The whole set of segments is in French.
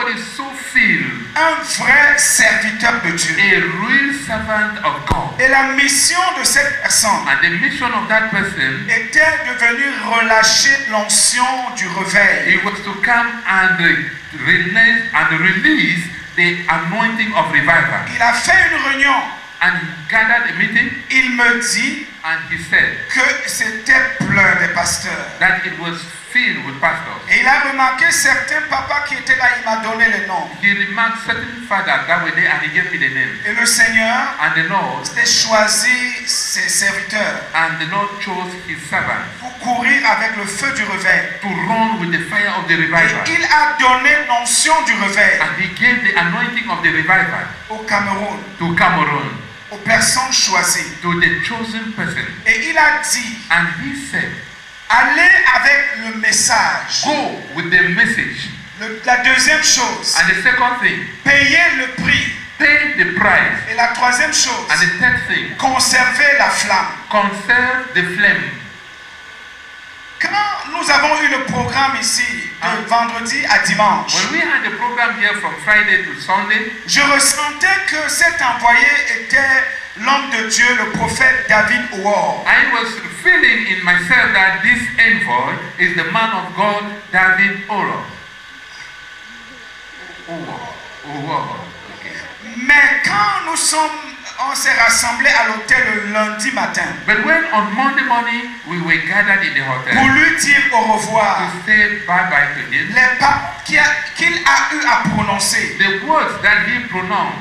somebody so filled, un vrai serviteur de Dieu. a real servant of God. Et la mission de cette personne And the mission of that person, était de venir relâcher l'onction du réveil. it was to come and release the anointing of revival. Il a fait une réunion. And he gathered a meeting Il me dit and he said que c'était plein de pasteurs. that it was filled with pastors. Et il a remarqué certains papas qui étaient là, il m'a donné le nom. He remarked certain fathers that were there and he gave me the name. Et le Seigneur And the Lord a choisi ses serviteurs chose his servants pour courir avec le feu du réveil. to run with the fire of the Et revival. il a donné l'onction du réveil And he gave the anointing of the revival au Cameroun, to Cameroon, aux personnes choisies. to the chosen person. Et il a dit, And he said, allez avec le message. go with the message. La deuxième chose, And the second thing, payez le prix. pay the price. Et la troisième chose, And the third thing, conservez la flamme. conserve the flame. Quand nous avons eu le programme ici de vendredi à dimanche, When we had the program here from Friday to Sunday, je ressentais que cet envoyé était l'homme de Dieu, le prophète David Oor. I was feeling in myself that this envoy is the man of God, David Oro. Okay. Mais quand on s'est rassemblés à l'hôtel le lundi matin But when on Monday morning we were gathered in the hotel pour lui dire au revoir, to say bye-bye to him, les paroles qu'il a eu à prononcer, the words that he pronounced,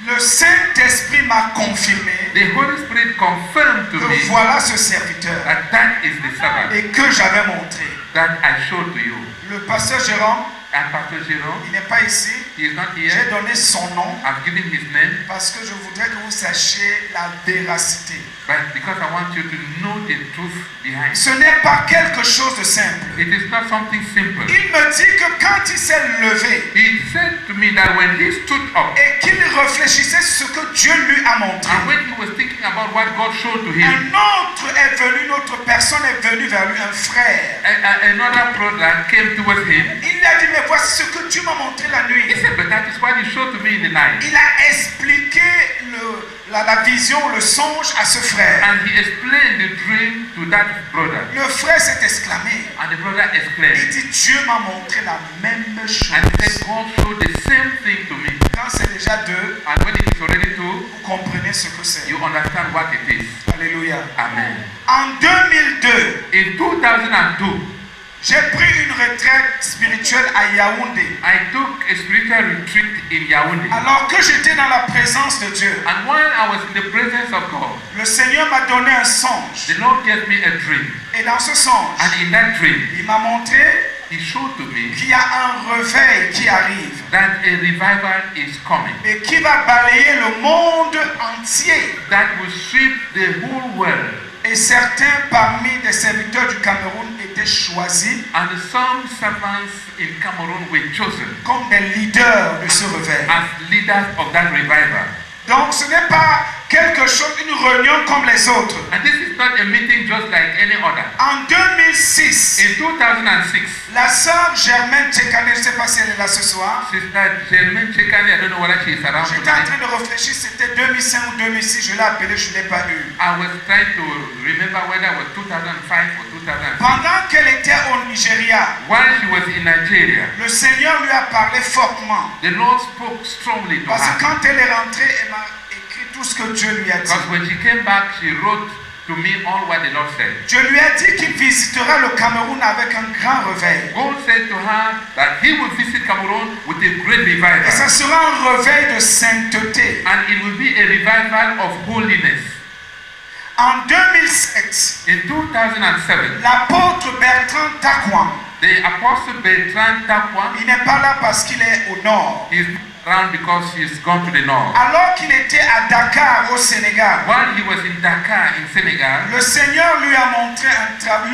le Saint-Esprit m'a confirmé the Holy Spirit confirmed to que me voilà ce serviteur that is the servant et que j'avais montré. that I showed to you. Le pasteur Jérôme, And Pastor Jérôme, il n'est pas ici. he is not J'ai here. donné son nom I've given his name, parce que je voudrais que vous sachiez la véracité. but because I want you to know the truth behind. Ce n'est pas quelque chose de simple. It is not something simple. Il me dit que quand il s'est levé He said to me that when he stood up et qu'il réfléchissait sur ce que Dieu lui a montré, and when he was thinking about what God showed to him, un autre est venu, une autre personne est venue vers lui, un frère. another brother came towards him. Il lui a dit, mais voici ce que Dieu m'a montré la He nuit. said, but that is what he showed to me in the night. Il a expliqué la vision, le songe à ce frère. And he explained the dream to that brother. Le frère s'est exclamé. And the brother Il exclaimed. dit, Dieu m'a montré la même chose. And he said, God showed the same thing to me. Quand c'est déjà deux, And when it is already two, vous comprenez ce que c'est. you understand what it is. Alléluia. Amen. En 2002, In 2002, j'ai pris une retraite spirituelle à Yaoundé. I took a spiritual retreat in Yaoundé. Alors que j'étais dans la présence de Dieu, And while I was in the presence of God, le Seigneur m'a donné un songe. the Lord gave me a dream. Et dans ce songe, And in that dream, il m'a montré he showed to me qu'il y a un réveil qui arrive that a revival is coming et qui va balayer le monde entier. that will sweep the whole world. Et certains parmi les serviteurs du Cameroun étaient choisis And some servants in Cameroon were chosen comme des leaders de ce réveil. as leaders of that revival. Donc ce n'est pas quelque chose, une réunion comme les autres. And this is not a meeting just like any other. En 2006, In 2006, la sœur Germaine Tchekane, je ne sais pas si elle est là ce soir, Sister Germaine Chekani, I don't know whether she is around j'étais en tonight. train de réfléchir, c'était 2005 ou 2006, je l'ai appelé, je ne l'ai pas eu. I was trying to remember whether it was 2005 or 2006. Pendant qu'elle était au Nigeria, While she was in Nigeria, le Seigneur lui a parlé fortement. the Lord spoke strongly to Parce que her. quand elle est rentrée, elle m'a écrit tout ce que Dieu lui a dit. Because when she came back, she wrote to me all what the Lord said. Dieu lui a dit qu'il visitera le Cameroun avec un grand réveil. God said to her that he will visit Cameroon with a great Et revival. ça sera un réveil de sainteté. And it will be a revival of holiness. En 2007, In 2007, l'apôtre Bertrand Takwam, the Apostle Bertrand Takwa, il n'est pas là parce qu'il est au nord. is round because he's gone to the north. Alors qu'il était à Dakar, au Sénégal, While he was in Dakar, in Senegal, le Seigneur lui a montré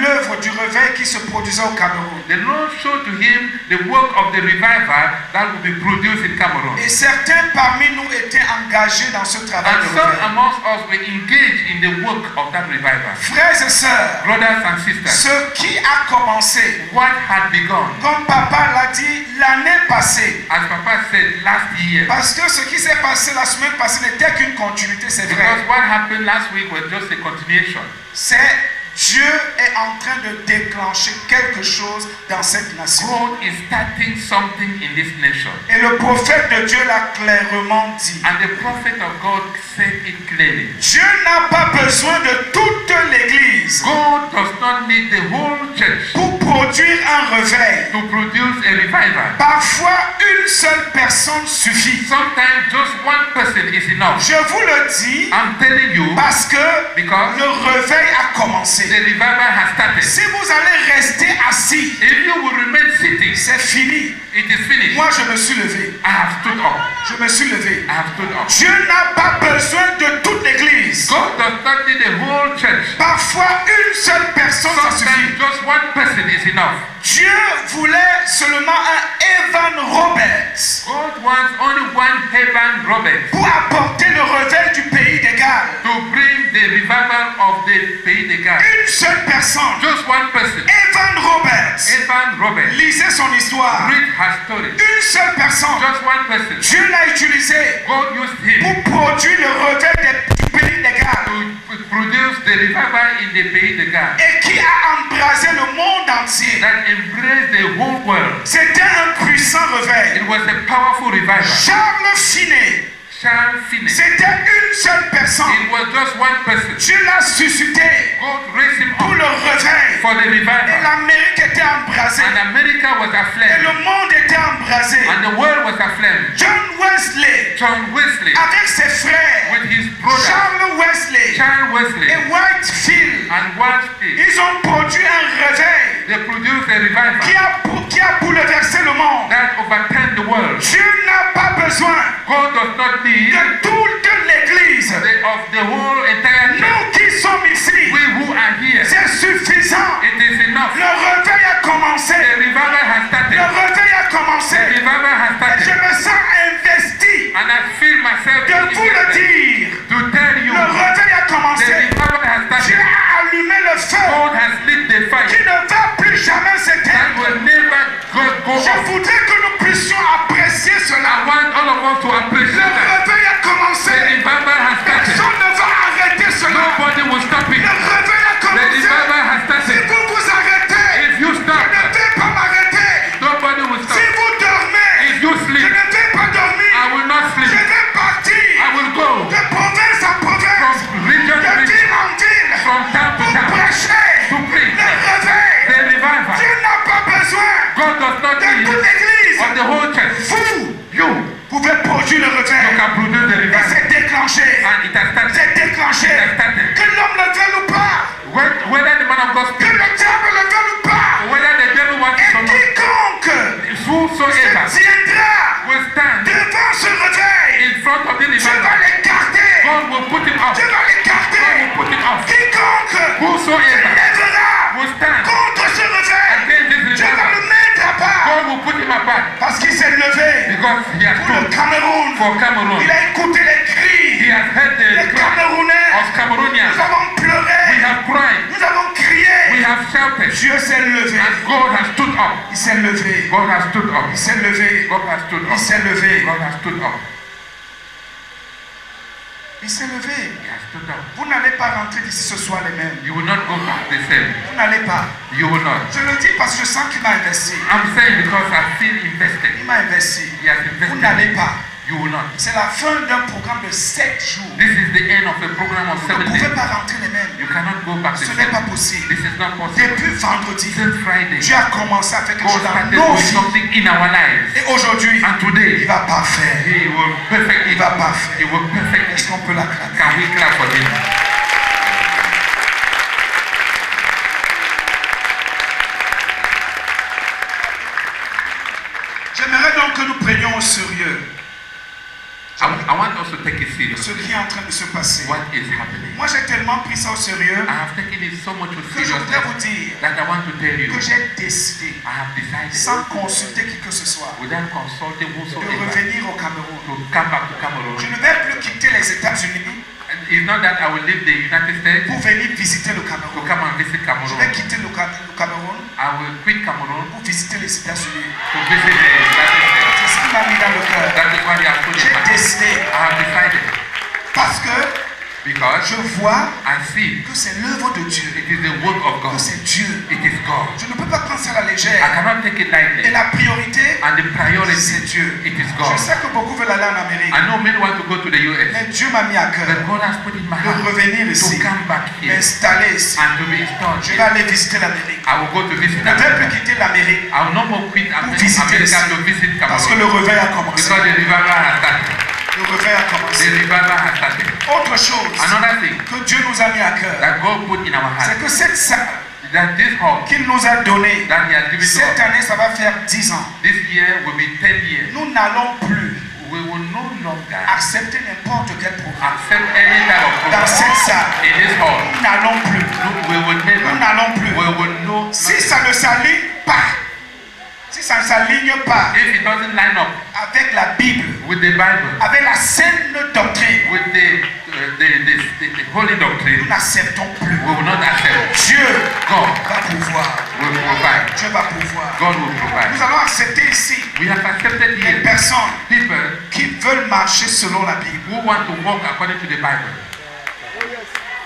l'œuvre du réveil qui se produisait au Cameroun. the Lord showed to him the work of the revival that would be produced in Cameroon. Et certains parmi nous étaient engagés dans ce travail And de some réveil. amongst us were engaged in the work of that revival. Frères et sœurs, Brothers and sisters, ce qui a commencé, what had begun, comme papa l'a dit, l'année passée, as Papa said last year, parce que ce qui s'est passé la semaine passée n'était qu'une continuité, c'est because vrai. what happened last week was just a continuation. C'est Dieu est en train de déclencher quelque chose dans cette nation. God is starting something in this nation. Et le prophète de Dieu l'a clairement dit. And the prophet of God said it clearly. Dieu n'a pas besoin de toute l'église God does not need the whole church pour produire un réveil. to produce a revival. Parfois, une seule personne suffit. Sometimes just one person is enough. Je vous le dis I'm telling you, parce que because le réveil a commencé. the revival has started. Si vous allez rester assis, If you will remain sitting, c'est fini. it is finished. Moi, je me suis levé. I have stood up. Je me suis levé. I have stood up. Dieu n'a pas besoin de toute l'église. God does not need the whole church. Parfois, une seule personne, ça Sometimes suffit. just one person is enough. Dieu voulait seulement un Evan Roberts God wants only one Evan Roberts pour apporter le réveil du pays des Galles. to bring the revival of the Pays de Galles. Une seule personne. Just one person. Evan Roberts. Evan Roberts. Lisez son histoire. Read her story. Une seule personne. Just one person. Dieu l'a utilisé God used him pour produire le réveil du pays des Galles. to produce the revival in the Pays de Galles Et qui a embrasé le monde entier. that embraced the whole world. C'était un puissant réveil. It was a powerful revival. Charles Finney, Charles Finney. c'était une seule personne. It was just one person. Dieu l'a suscité God raised him pour up le réveil. for the Et revival. l'Amérique était embrasée. And America was Et aflame. le monde était embrasé. And the world was aflame. John Wesley, John Wesley avec ses frères, with his brother Charles Wesley Charles Wesley et Whitefield, and Whitefield, ils ont produit un réveil they produced a revival qui a bouleversé le monde. that overturned the world. Dieu n'a pas besoin God does not need de toute l'église. of the whole entire church. Nous qui sommes ici, We who are here, c'est suffisant. it is enough. Le réveil a commencé. The revival has Le started. réveil a commencé. The revival has Et je started. me sens investi And I feel myself de vous le invested dire. to tell you Le réveil a the commencé. revival has Dieu started. a allumé le feu God has lit the qui fire ne va plus jamais that s'éteindre. will never go Je off. voudrais que nous puissions apprécier I cela. want all of us to Le appreciate that. réveil a The commencé. revival has started. Personne ne va arrêter cela. Nobody will stop it. Le réveil a The commencé. revival has Si started. vous vous arrêtez, If you je stop, ne vais pas m'arrêter. nobody will Si stop. vous dormez, If you je sleep, ne vais pas dormir. I will not Je sleep. vais partir I will go de province en province, from region to de region, ville en ville, from town to pour town, prêcher to preach le réveil. the revival. Dieu n'a pas besoin God does not de need toute l'église. of the whole church. Vous You pouvez produire le réveil. can produce the Et revival. c'est déclenché. And it has started. C'est déclenché. It has started. Que l'homme le veuille ou pas. Whether the man of God Que speaks, le diable le veuille ou pas. whether the devil wants it or Et not, quiconque whosoever se tiendra will stand devant ce réveil, in front of the Dieu va revival, l'écarter. God will put him off. Dieu va God l'écarter. will put him off. Quiconque se Whosoever lèvera will stand contre ce réveil, against this Dieu va revival, le mettre à part. God will put him apart Parce qu'il s'est levé because he has pour le stood Cameroun. for Cameroon. Il a écouté les He cris has heard des the cry Camerounais. of Cameroonians. Nous avons We pleuré. have cried. Nous avons We crié. have shouted. Dieu s'est levé. And God has stood up. Il s'est levé. God has stood up. Il s'est levé. God has stood Il up. s'est levé. God has stood up. Il s'est levé. He has stood up. Vous n'allez pas rentrer d'ici ce soir les mêmes. You will not go back the same. Vous n'allez pas. You will not. Je le dis parce que je sens qu'il m'a investi. I'm saying because I feel invested. Il m'a investi. He has Vous invested. n'allez pas. You will not. C'est la fin d'un programme de 7 jours. This is the end of a program of Vous 7 ne pouvez days. pas rentrer les mêmes. You cannot go back the Ce n'est pas same. possible. This is not possible. Depuis vendredi, Since Friday, Dieu a commencé à faire quelque God chose dans started nos doing vies. something in our lives. Et aujourd'hui, And il today, va pas faire. He will perfect Il it. va pas faire. He will perfect Est-ce it. qu'on peut l'acclamer? Can we clap for him? J'aimerais donc que nous prenions au sérieux I want us to take it ce seriously. qui est en train de se passer. What is happening? Moi, j'ai tellement pris ça au sérieux I have taken it so much que je voudrais seriously vous dire that I want to tell you que j'ai décidé, I have decided sans consulter qui que ce soit, without consulting de whosoever revenir au Cameroun. to come back to Cameroon. Je ne vais plus quitter les États-Unis And it's not that I will leave the United States pour venir visiter le to Cameroun. come and visit Je Cameroon. vais quitter le Cameroun I will quit Cameroon pour visiter les États-Unis. to visit the United States. C'est ce qui m'a mis dans le cœur. That is what he has put in J'ai my mind. décidé I have decided parce que because je vois I see que c'est l'œuvre de Dieu, it is the work of que God. c'est Dieu. It is God. Je ne peux pas prendre ça à la I légère. cannot take it Et lightly. la priorité, And the c'est priority, Dieu. it is Je God. sais que beaucoup veulent aller en Amérique, I know many want to go to the US, mais Dieu m'a mis à cœur but God has put in my de heart revenir to ici, come back here m'installer ici. and to be installed Je vais here. aller visiter l'Amérique. I will go to visit Je ne vais plus America. quitter l'Amérique I will no more quit visiter America ici. to visit parce que le Cameroon réveil a commencé. because the revival has started. Le réveil a The commencé. revival has started. Autre chose Another thing que Dieu nous a mis à cœur, that God put in our c'est heart, que cette salle that this hope qu'il nous a donnée, that He has given to cette us, année, ça va faire 10 ans. this year will be 10 years. Nous n'allons plus We will no longer accepter n'importe quel programme accept any type of dans cette program salle. in this hall. Nous n'allons plus. We will Nous never. n'allons plus. We will no. Si ça ne s'aligne pas, si ça ne s'aligne pas If it doesn't line up avec la Bible, with the Bible, avec la saine doctrine, with the holy nous doctrine, n'acceptons plus. we will not accept. Dieu God va pouvoir. will provide. Dieu va pouvoir. God will provide. Nous allons accepter ici We have accepted des here personnes people qui veulent marcher selon la Bible. who want to walk according to the Bible.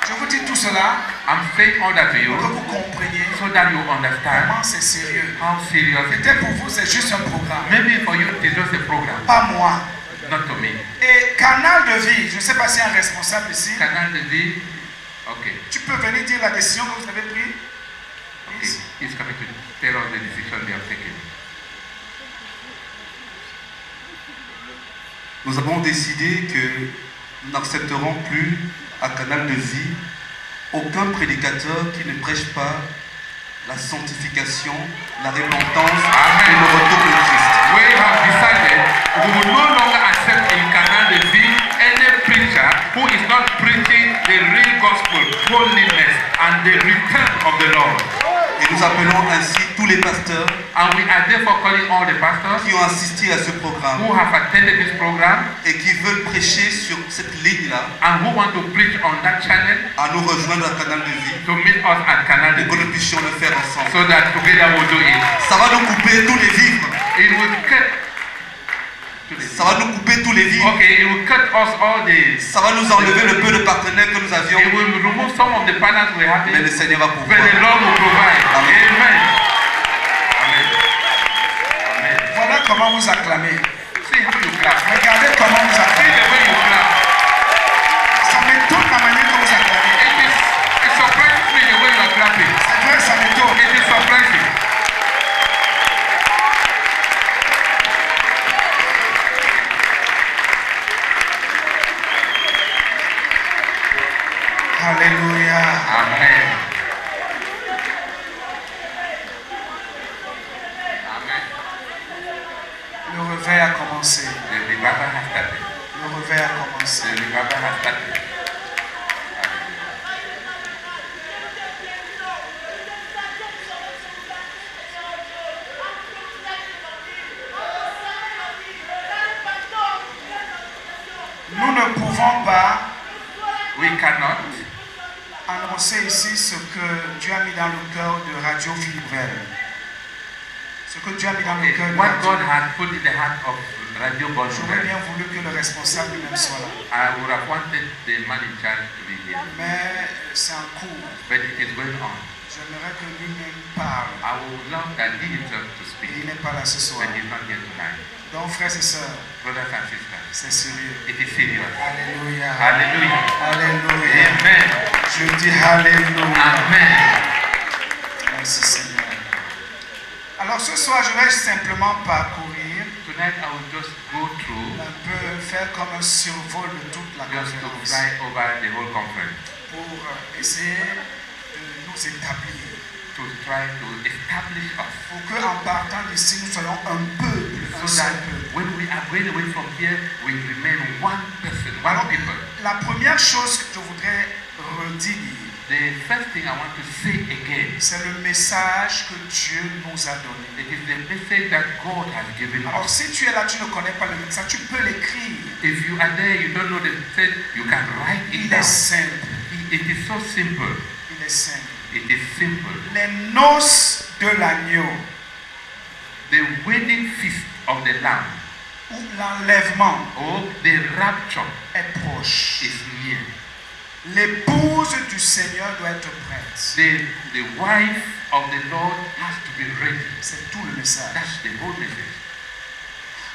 Je vous dis tout cela I'm saying all that to pour que you vous compreniez so that you understand comment c'est sérieux. how serious it Peut-être is. pour vous, c'est juste un programme. Maybe for you it is just a program, Pas moi. not to me. Et Canal de Vie, je ne sais pas s'il y a un responsable ici. Canal de vie. Okay. Tu peux venir dire la décision que vous avez prise. Okay. He's coming to tell us the decision we have taken. Nous avons décidé que nous n'accepterons plus à Canal de Vie aucun prédicateur qui ne prêche pas la sanctification, la repentance et le retour de Christ. We have decided we will no longer accept in Canal de Vie any preacher who is not preaching the real gospel, holiness, and the return of the Lord. Et nous appelons ainsi tous les pasteurs And we are therefore calling all the pastors qui ont assisté à ce programme who have attended this program et qui veulent prêcher sur cette ligne-là and who want to preach on that channel à nous rejoindre à Canal de Vie to meet us at Canal de pour que Vie nous puissions le faire ensemble. so that together we'll do it. Ça va nous couper tous les vivres. It will cut. Ça va nous couper tous les vivres. Okay, it will cut us all the. Ça va nous enlever le peu de partenaires que nous avions. It will remove some of the partners we have. Mais le Seigneur va But pouvoir. the Lord will provide. Amen. Amen. Amen. Voilà comment vous acclamez. See how you clap. Regardez comment vous See acclamez. the way you clap. Ça m'étonne la manière dont vous acclamez. It surprises me the way you are clapping. C'est vrai, ça m'étonne. It is surprising. Alléluia. Amen. Amen. Le réveil a commencé. The revival has started. Le réveil a commencé. The revival has started. Nous ne pouvons pas We cannot annoncer ici ce que Dieu a mis dans le cœur de Radio Philippeville. Ce que Dieu a mis dans le cœur de what Radio. God has put in the heart of Radio J'aurais Gospel. bien voulu que le responsable lui-même soit là. I would have wanted the man in charge to be here, Mais c'est en cours. but it is going on. J'aimerais que lui-même parle. I would love that he himself to Et speak, il n'est pas là ce soir. but he's not here tonight. Donc, frères et sœurs, Brothers and sisters, c'est sérieux. it is serious. Alléluia. Hallelujah. Alléluia. Amen. Je dis Alléluia. Amen. Merci Seigneur. Alors ce soir, je vais simplement parcourir, Tonight I will just go through, un peu faire comme un survol de toute la just to conférence fly over the whole conference, pour essayer de nous établir, to try to establish us, pour qu'en partant d'ici, nous soyons un peuple, un so seul that peuple. when we are going away from here, we remain one person, one people. La première chose que je voudrais redire, The first thing I want to say again, c'est le message que Dieu nous a donné. it is the message that God has given Alors us. si tu es là, tu ne connais pas le message, tu peux l'écrire. If you are there, you don't know the message, you can write it Il down. est simple. It is so simple. Il est simple. It is simple. Les noces de l'agneau The wedding feast of the Lamb, ou l'enlèvement or the rapture, est proche. is near. L'épouse du Seigneur doit être prête. The wife of the Lord has to be ready. C'est tout le message. That's the whole message.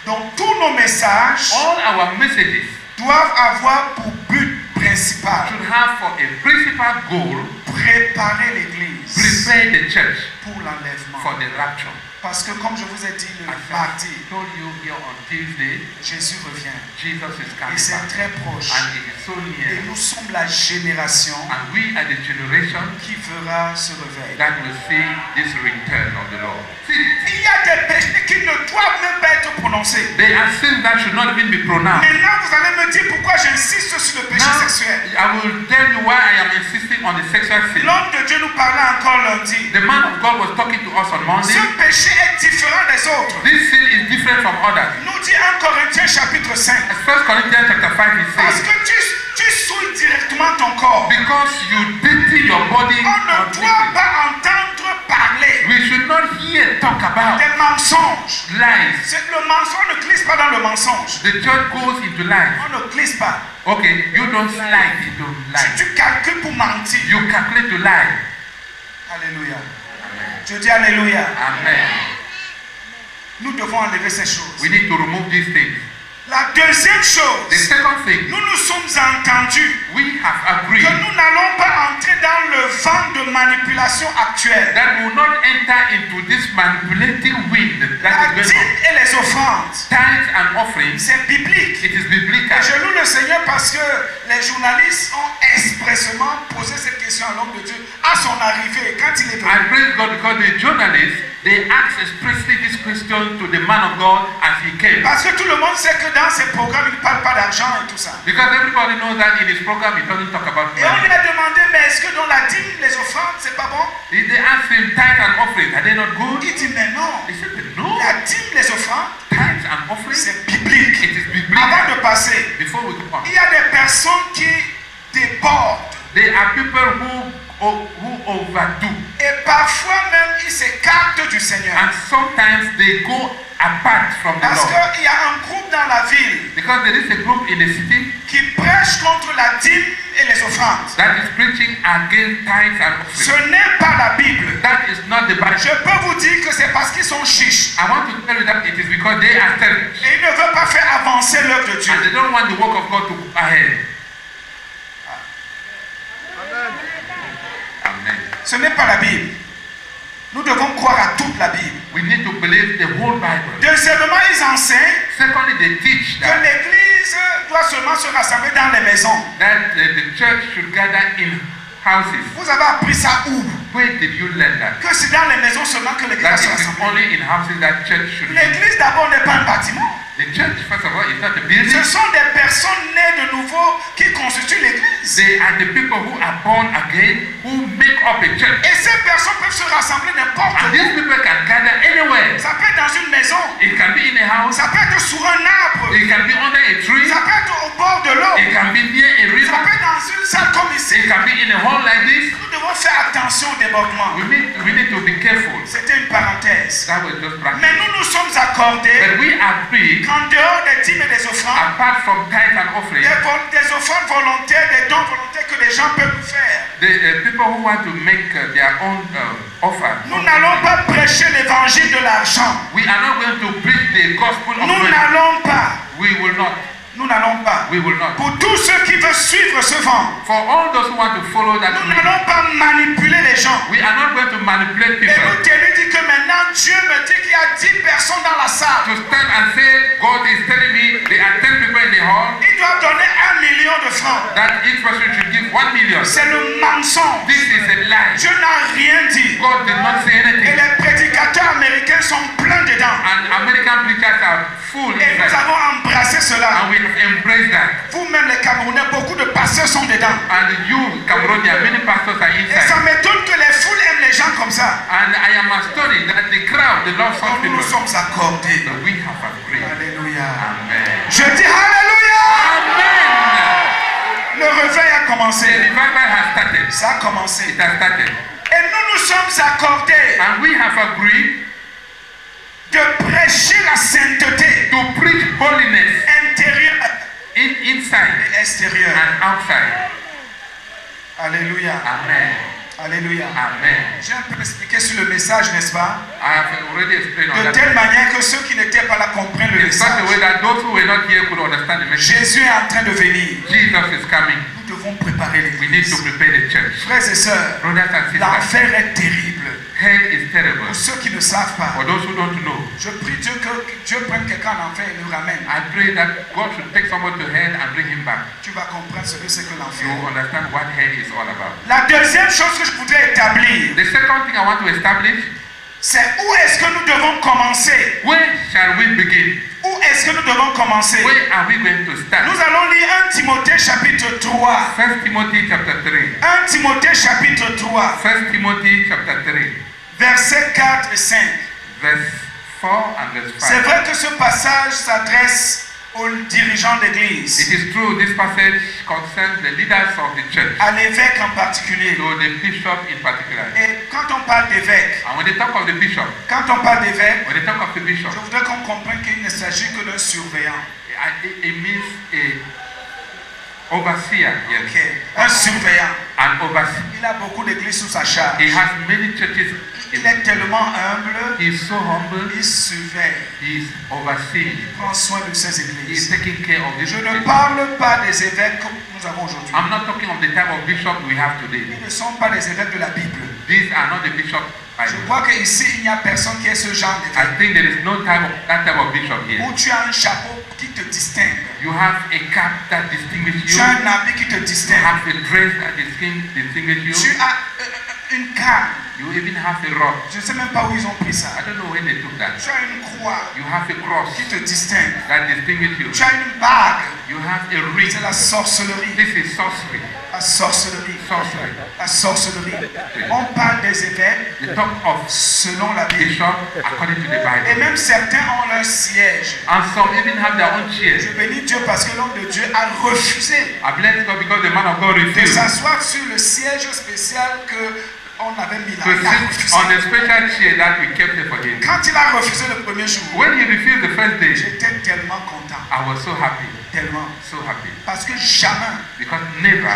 Donc tous nos messages All our messages doivent avoir pour but principal should have for a principal goal, préparer l'Église prepare the church pour l'enlèvement. for the rapture. Parce que comme je vous ai dit le As mardi, I told you here on Tuesday, Jésus revient. Jesus is Et coming c'est back. très proche. And it is so Et near. nous sommes la génération And we are the generation qui fera ce réveil. that will see this return of the Lord. Il y a des péchés qui ne doivent même pas être prononcés. There are sins that should not even be pronounced. Maintenant, vous allez me dire pourquoi j'insiste sur le péché Now, sexuel. I will tell you why I am insisting on the sexual sin. L'homme de Dieu nous parlait encore lundi. The man of God was talking to us on Monday. Ce péché est différent des autres. This sin is different from others. Nous dit 1 Corinthiens chapitre 5. As 1 Corinthians chapter 5 is Parce saying, que tu souilles directement ton corps. because you dirty your body, On ne doit pas entendre parler we should not hear talk about des mensonges. lies. Le mensonge ne glisse pas dans le mensonge. The church goes into lies. On ne glisse pas. Okay, you don't slide into lies. Tu calcules pour mentir. You calculate to lie. Alléluia. Amen. Je dis Alléluia. Amen. Nous devons enlever ces choses. We need to remove these things. La deuxième The chose, second thing, nous nous sommes entendus we have que agreed nous n'allons pas entrer dans le vent de manipulation actuel. that we will not enter into this manipulating wind La that is dîme going on. et les offrandes, Tithes and offerings, c'est biblique. it is biblical. Et je loue le Seigneur parce que les journalistes ont expressément posé cette question à l'homme de Dieu à son arrivée, quand il est I venu. praise God because the journalists, they asked expressly this question to the man of God as he came. Parce que tout le monde sait que dans ses programmes, il ne parle pas d'argent et tout ça. Because everybody knows that in his program he doesn't talk about Et on lui money. a demandé, mais est-ce que dans la dîme, les offrandes, c'est pas bon? They asked him, tithes and offerings, are they not good? Il dit, mais non. He said, no, La dîme, les offrandes, tithes and offerings, c'est biblique. it is Avant de biblical. passer, Before we go on, il y a des personnes qui débordent. there are people who overdo, Et parfois même, ils s'écartent du Seigneur. and sometimes they go apart from the Parce Lord. qu'il y a un groupe dans la ville Because there is a group in the city qui prêche contre la dîme et les offrandes. that is preaching against tithes and Ce offerings. n'est pas la Bible. That is not the Bible. Je peux vous dire que c'est parce qu'ils sont chiches. I want to tell you that it is because they are selfish Et ils ne veulent pas faire avancer l'œuvre de Dieu. and they don't want the work of God to go ahead. Amen. Ce n'est pas la Bible. Nous devons croire à toute la Bible. We need to believe the whole Bible. Deuxièmement, ils enseignent Secondly, they teach que that, l'Église doit seulement se rassembler dans les maisons. the church should gather in houses. Vous avez appris ça où? Where did you learn that? Que c'est dans les maisons seulement que l'Église That doit se it is rassembler. only in houses that church should be. L'Église d'abord n'est pas un bâtiment. The church, first of all, is not a building. Ce sont des personnes nées de nouveau qui constituent l'Église. They are the people who are born again who make up a church. Et ces personnes peuvent se rassembler n'importe And où. these people can gather anywhere. Ça peut être dans une maison. It can be in a house. Ça peut être sur un arbre. It can be under a tree. Ça peut être au bord de l'eau. It can be near a Ça river. peut être dans une salle comme ici. It can be in a hall like this. Nous devons faire attention au débordement. We need to be careful. C'était une parenthèse. That was just practice. Mais nous nous sommes accordés But we agree, qu'en dehors des dîmes et des offrandes, apart from tithe and offering, des offrandes volontaires, des dons volontaires que les gens peuvent faire. the people who want to make their own offer, Nous n'allons pas prêcher l'évangile de l'argent. we are not going to preach the gospel of Nous money. n'allons pas. We will not. Nous n'allons pas. We will not. Pour tous ceux qui veulent suivre ce vent, For all those who want to follow that nous way, n'allons pas manipuler les gens. we are not going to manipulate Et people vous tenez dit que maintenant Dieu me dit qu'il y a 10 personnes dans la salle. to stand and say, God is telling me there are 10 people in the hall, Ils doivent donner 1 million de francs. that each person should give 1 million. C'est le mensonge. This is a lie. Dieu n'a rien dit. God did not say Et anything. les prédicateurs américains sont pleins dedans. And American preachers are full Et nous inside. avons embrassé cela. And we embrace that. Vous-même les Camerounais, beaucoup de pasteurs sont dedans. And you, Cameroonian, many pastors are Et ça inside. m'étonne que les foules aiment les gens comme ça. And I am astonished that the crowd, the love some Nous nous people. sommes accordés. But we have agreed. Alléluia. Amen. Je dis Alléluia. Amen. Le réveil a The commencé. revival has started. Ça a commencé. It has started. Et nous nous sommes accordés And we have agreed de prêcher la sainteté to preach holiness intérieure inside et extérieure. and outside. Alléluia. Amen. Alléluia. Amen. J'ai un peu expliqué sur le message, n'est-ce pas? I have already explained on De that. telle manière que ceux qui n'étaient pas là comprennent le In such a way message. that those who were not here could understand the message. Jésus est en train de venir. Jesus is coming. Nous devons préparer We need to l'église. prepare the church. Frères et sœurs, Brothers and sisters, l'enfer est terrible. hell is terrible. Pour ceux qui ne savent pas, For those who don't know, je prie Dieu que Dieu prenne quelqu'un en enfer et le ramène. I pray that God should take someone to hell and bring him back. Tu vas comprendre ce que c'est que You l'enfer. understand what hell is all about. La deuxième chose que je voudrais établir, The second thing I want to establish, c'est où est-ce que nous devons commencer? where shall we begin? Où est-ce que nous devons commencer? Where are we going to start? Nous allons lire 1 Timothée chapitre 3. 1 Timothy chapter 3. 1 Timothée chapitre 3, 1 Timothy chapter 3, versets 4 et 5. verse 4 and verse C'est 5. vrai que ce passage s'adresse aux dirigeants d'église, It is true this passage concerns the leaders of the church, à l'évêque en particulier. to the bishop in particular. Et quand on parle d'évêque, And when they talk of the bishop, quand on parle d'évêque, when they talk of the bishop, je voudrais qu'on comprenne qu'il ne s'agit que d'un surveillant. it means a overseer, yes, Ok, un surveillant. an overseer. Il a beaucoup d'églises sous sa charge. He has many churches. Il est tellement humble, He is so humble. il surveille, He is overseeing. il prend soin de ses He is églises. taking care of this Je ne church. parle pas des évêques que nous avons aujourd'hui. I'm not talking of the type of bishop we have today. Ils ne sont pas des évêques de la Bible. These are not the bishop Je Bible. crois qu'ici, il n'y a personne qui est ce genre I d'évêque. think there is no that type of bishop here. Où tu as un chapeau qui te distingue. You have a cap that distinguishes Tu you. as un habit qui te You distingue. have a dress that distinguishes Tu you. as une canne. You even have a robe. Je ne sais même pas où ils ont pris ça. I don't know when they took that. Tu as une croix You have a cross qui te distingue. that distinguishes you. Tu as une bague. You have a ring. C'est la sorcellerie. This is sorcery. La sorcellerie. Sorcery. La sorcellerie. On parle des évêques The talk of selon la Bible. bishop according to the Et Bible. même certains ont leur siège. And some even have their own Je chairs. bénis Dieu parce que l'homme de Dieu a refusé I bless God because the man of God de refused s'asseoir sur le siège spécial que on avait mis là. to Il a sit refusé. on the special chair that we kept there for him. Quand il a refusé le premier jour, When he refused the first day, j'étais tellement content. I was so happy, Tellement. so happy. Parce que jamais Because never